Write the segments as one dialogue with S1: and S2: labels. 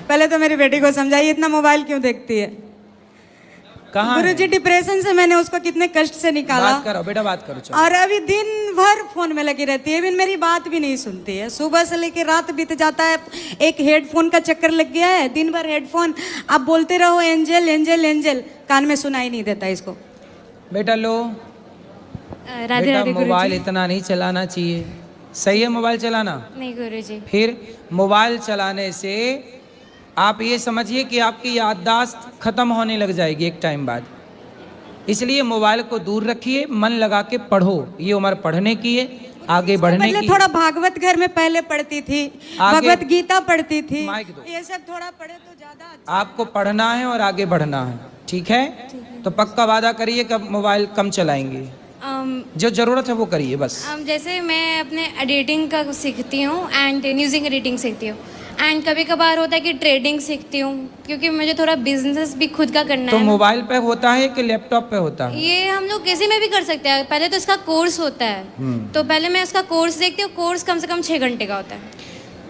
S1: पहले तो मेरी बेटी को समझाइए इतना मोबाइल क्यों देखती है।
S2: कहाँ
S1: गुरुजी डिप्रेशन से मैंने उसको कितने कष्ट से निकाला।
S2: बात करो बेटा, बात करो चलो।
S1: और अभी दिन भर फोन में लगी रहती है, इवन मेरी बात भी नहीं सुनती है। सुबह से लेकर रात बीत जाता है, एक हेडफोन का चक्कर लग गया है, दिन भर हेडफोन। आप बोलते रहो एंजल एंजल एंजल, कान में सुनाई नहीं देता इसको।
S2: बेटा लो,
S3: राधे
S2: बेटा
S3: राधे
S2: मोबाइल
S3: गुरुजी।
S2: इतना नहीं चलाना चाहिए। सही है मोबाइल चलाना?
S3: नहीं गुरुजी।
S2: फिर मोबाइल चलाने से आप ये समझिए कि आपकी याददाश्त खत्म होने लग जाएगी एक टाइम बाद। इसलिए मोबाइल को दूर रखिए, मन लगा के पढ़ो। ये उम्र पढ़ने की है, आगे बढ़ने की।
S1: थोड़ा भागवत घर में पहले पढ़ती थी, भगवत गीता पढ़ती थी,
S2: माइक दो।
S1: ये सब थोड़ा पढ़े तो ज्यादा अच्छा।
S2: आपको पढ़ना है और आगे बढ़ना है, ठीक है? तो पक्का वादा करिए कि मोबाइल कम चलाएंगे। जो जरूरत है वो करिए बस।
S3: जैसे मैं अपने एडिटिंग का सीखती हूँ एंड न्यूज़िंग एडिटिंग सीखती हूँ एंड कभी कभार होता है कि ट्रेडिंग सीखती हूँ, क्योंकि मुझे थोड़ा बिजनेस भी खुद का करना
S2: तो
S3: है।
S2: मोबाइल पे होता है कि लैपटॉप पे होता है?
S3: ये हम लोग किसी में भी कर सकते हैं। पहले तो इसका कोर्स होता है, तो पहले मैं उसका कोर्स देखती हूँ। कोर्स कम से कम 6 घंटे का होता है।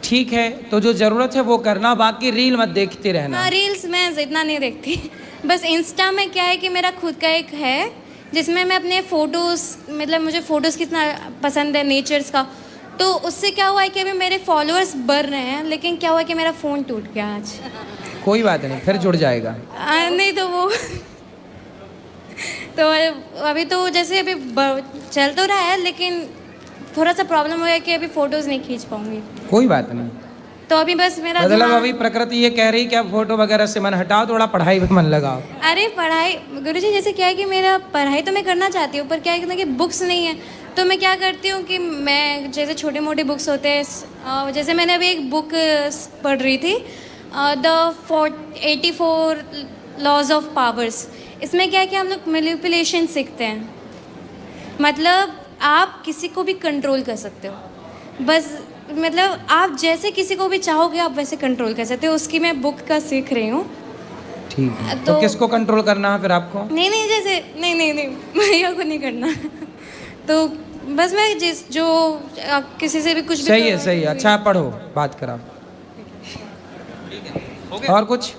S2: ठीक है, तो जो जरूरत है वो करना, बाकी रील मत देखते रहना।
S3: हाँ, रील्स मैं इतना नहीं देखती। बस इंस्टा में क्या है कि मेरा खुद का एक है जिसमें मैं अपने फ़ोटोज़, मतलब मुझे फ़ोटोज़ कितना पसंद है नेचर्स का, तो उससे क्या हुआ है कि अभी मेरे फॉलोअर्स बढ़ रहे हैं, लेकिन क्या हुआ कि मेरा फ़ोन टूट गया आज।
S2: कोई बात नहीं, फिर जुड़ जाएगा।
S3: नहीं तो वो तो अभी तो जैसे अभी चल तो रहा है, लेकिन थोड़ा सा प्रॉब्लम हो गया कि अभी फ़ोटोज़ नहीं खींच पाऊँगी।
S2: कोई बात नहीं,
S3: तो अभी बस मेरा
S2: मतलब अभी प्रकृति ये कह रही कि आप फोटो वगैरह से मन हटाओ, थोड़ा पढ़ाई पे मन लगाओ।
S3: अरे पढ़ाई गुरुजी, जैसे क्या है कि मेरा पढ़ाई तो मैं करना चाहती हूँ, पर क्या है कि बुक्स नहीं है। तो मैं क्या करती हूँ कि मैं जैसे छोटे मोटे बुक्स होते हैं, जैसे मैंने अभी एक बुक पढ़ रही थी, द 84 लॉज ऑफ पावर्स। इसमें क्या है कि हम लोग मैनिपुलेशन सीखते हैं, मतलब आप किसी को भी कंट्रोल कर सकते हो। बस मतलब आप जैसे किसी को भी चाहोगे आप वैसे कंट्रोल कर सकते हो। उसकी मैं बुक का सीख रही हूँ।
S2: ठीक है, तो किसको कंट्रोल करना है फिर आपको?
S3: नहीं जैसे नहीं भैया को नहीं करना। तो बस मैं जो किसी से भी कुछ भी
S2: सही है। अच्छा पढ़ो, बात करा। और कुछ?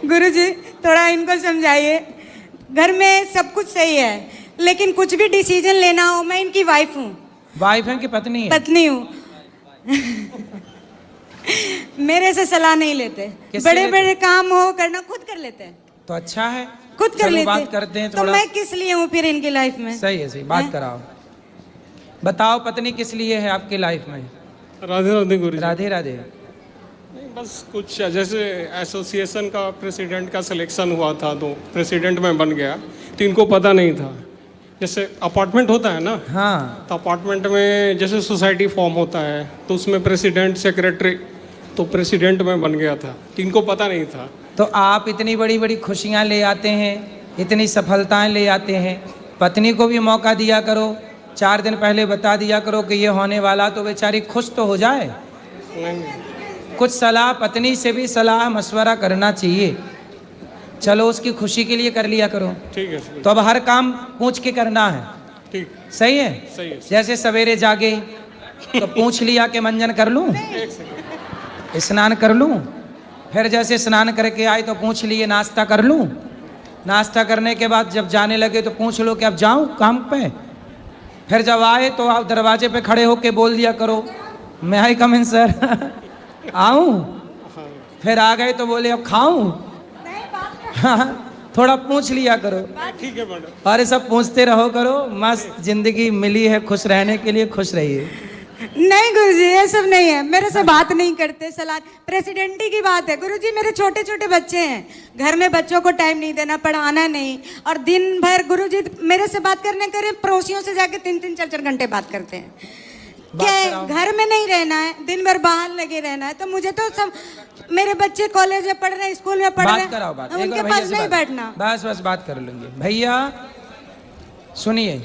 S1: गुरुजी थोड़ा इनको समझाइए, घर में सब कुछ सही है, लेकिन कुछ भी डिसीजन लेना हो, मैं इनकी वाइफ हूँ।
S2: वाइफ है कि पत्नी है?
S1: पत्नी हूँ। मेरे से सलाह नहीं लेते, बड़े बड़े काम हो करना खुद कर लेते हैं।
S2: तो अच्छा है,
S1: खुद कर लेते।
S2: बात करते हैं थोड़ा।
S1: तो मैं किस लिए हूँ फिर इनकी लाइफ में?
S2: सही, बात कराओ। बताओ पत्नी किस लिए है आपकी लाइफ में?
S4: राधे राधे गुरुजी।
S2: राधे राधे।
S4: नहीं, बस कुछ जैसे एसोसिएशन का प्रेसिडेंट का सिलेक्शन हुआ था, तो प्रेसिडेंट में बन गया, तो इनको पता नहीं था। जैसे अपार्टमेंट होता है ना,
S2: हाँ,
S4: तो अपार्टमेंट में जैसे सोसाइटी फॉर्म होता है, तो उसमें प्रेसिडेंट सेक्रेटरी, तो प्रेसिडेंट में बन गया था, तो इनको पता नहीं था।
S2: तो आप इतनी बड़ी बड़ी खुशियाँ ले आते हैं, इतनी सफलताएं ले आते हैं, पत्नी को भी मौका दिया करो। 4 दिन पहले बता दिया करो कि ये होने वाला, तो बेचारी खुश तो हो जाए। कुछ सलाह, पत्नी से भी सलाह मशवरा करना चाहिए। चलो उसकी खुशी के लिए कर लिया करो।
S4: ठीक है,
S2: तो अब हर काम पूछ के करना है।
S4: ठीक,
S2: सही है?
S4: सही है।
S2: जैसे सवेरे जागे तो पूछ लिया कि मंजन कर लूं, स्नान कर लूं। फिर जैसे स्नान करके आए तो पूछ लिए नाश्ता कर लूं। नाश्ता करने के बाद जब जाने लगे तो पूछ लो कि अब जाऊं काम पे। फिर जब आए तो आप दरवाजे पे खड़े होके बोल दिया करो, मैं आई कम इन सर, आऊं। फिर आ गए तो बोले अब खाऊं। हाँ, थोड़ा पूछ लिया करो।
S4: ठीक है मैडम।
S2: और ये सब पूछते रहो करो। मस्त जिंदगी मिली है खुश रहने के लिए, खुश रहिए।
S1: नहीं गुरुजी, ये सब नहीं है। मेरे से बात नहीं करते, सलाह प्रेसिडेंटी की बात है। गुरुजी मेरे छोटे छोटे बच्चे हैं, घर में बच्चों को टाइम नहीं देना, पढ़ाना नहीं, और दिन भर गुरुजी मेरे से बात करने करे, पड़ोसियों से जाके 3-3 4-4 घंटे बात करते हैं। क्या है, घर में नहीं रहना है, दिन भर बाहर लगे रहना है। तो मुझे तो सब, मेरे बच्चे कॉलेज में पढ़ रहे हैं, स्कूल में पढ़ रहे हैं,
S2: बात कराओ, बात
S1: उनके पास नहीं बैठना।
S2: बस बात कर लेंगे। भैया सुनिए,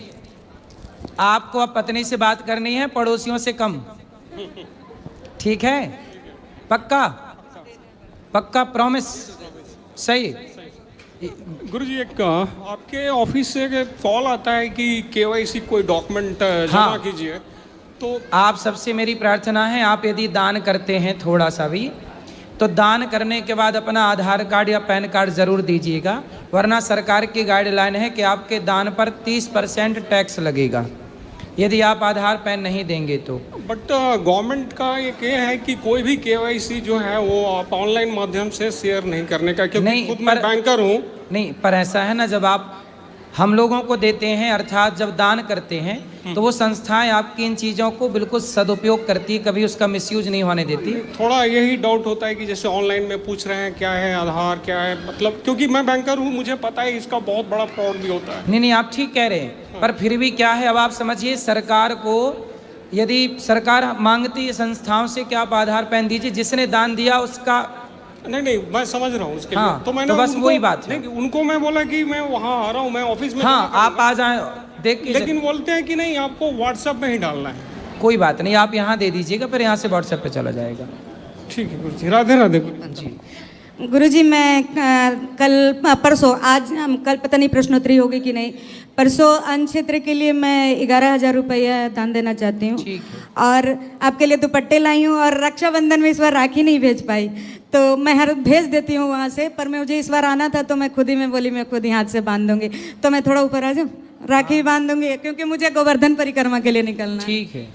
S2: आपको अब पत्नी से बात करनी है, पड़ोसियों से कम, ठीक है? पक्का प्रॉमिस? सही।
S4: गुरुजी एक आपके ऑफिस से कॉल आता है कि केवाईसी कोई डॉक्यूमेंट जमा कीजिए, तो
S2: आप सबसे मेरी प्रार्थना है, आप यदि दान करते हैं थोड़ा सा भी, तो दान करने के बाद अपना आधार कार्ड या पैन कार्ड ज़रूर दीजिएगा, वरना सरकार की गाइडलाइन है कि आपके दान पर 30% टैक्स लगेगा यदि आप आधार पैन नहीं देंगे तो।
S4: बट गवर्नमेंट का ये है कि कोई भी केवाईसी जो है वो आप ऑनलाइन माध्यम से शेयर नहीं करने का, क्योंकि
S2: नहीं,
S4: खुद मैं बैंकर हूँ।
S2: नहीं, पर ऐसा है ना, जब आप हम लोगों को देते हैं, अर्थात जब दान करते हैं तो वो संस्थाएं आपकी इन चीज़ों को बिल्कुल सदुपयोग करती है, कभी उसका मिसयूज नहीं होने देती।
S4: थोड़ा यही डाउट होता है कि जैसे ऑनलाइन में पूछ रहे हैं क्या है आधार, क्या है, मतलब क्योंकि मैं बैंकर हूँ, मुझे पता है इसका बहुत बड़ा फ्रॉड भी होता है।
S2: नहीं नहीं, आप ठीक कह रहे हैं, पर फिर भी क्या है, अब आप समझिए, सरकार को यदि सरकार मांगती है संस्थाओं से कि आप आधार पैन दीजिए, जिसने दान दिया उसका।
S4: नहीं, मैं समझ रहा हूँ उसके
S2: हाँ,
S4: लिए। तो मैंने
S2: तो बस
S4: उनको,
S2: वही बात है।
S4: नहीं, उनको मैं बोला कि मैं वहाँ आ रहा हूँ, मैं ऑफिस में।
S2: हाँ, आप आ जाएं देख के।
S4: लेकिन बोलते हैं कि नहीं, आपको व्हाट्सएप में ही डालना है।
S2: कोई बात नहीं, आप यहाँ दे दीजिएगा, फिर यहाँ से व्हाट्सएप पे चला जाएगा।
S4: ठीक है गुरुजी, राधे राधे गुरुजी।
S2: जी,
S1: गुरुजी मैं परसों, आज हम कल पता नहीं प्रश्नोत्तरी होगी कि नहीं, परसों अन्न क्षेत्र के लिए मैं 11,000 रुपया दान देना चाहती हूँ।
S2: ठीक है।
S1: और आपके लिए दुपट्टे लाई हूँ, और रक्षाबंधन में इस बार राखी नहीं भेज पाई, तो मैं हर भेज देती हूँ वहाँ से, पर मैं मुझे इस बार आना था तो मैं खुद ही बोली मैं खुद ही हाथ से बांध दूंगी। तो मैं थोड़ा ऊपर आ जाऊँ, राखी भी बांध दूंगी, क्योंकि मुझे गोवर्धन परिक्रमा के लिए निकलना है।
S2: ठीक है।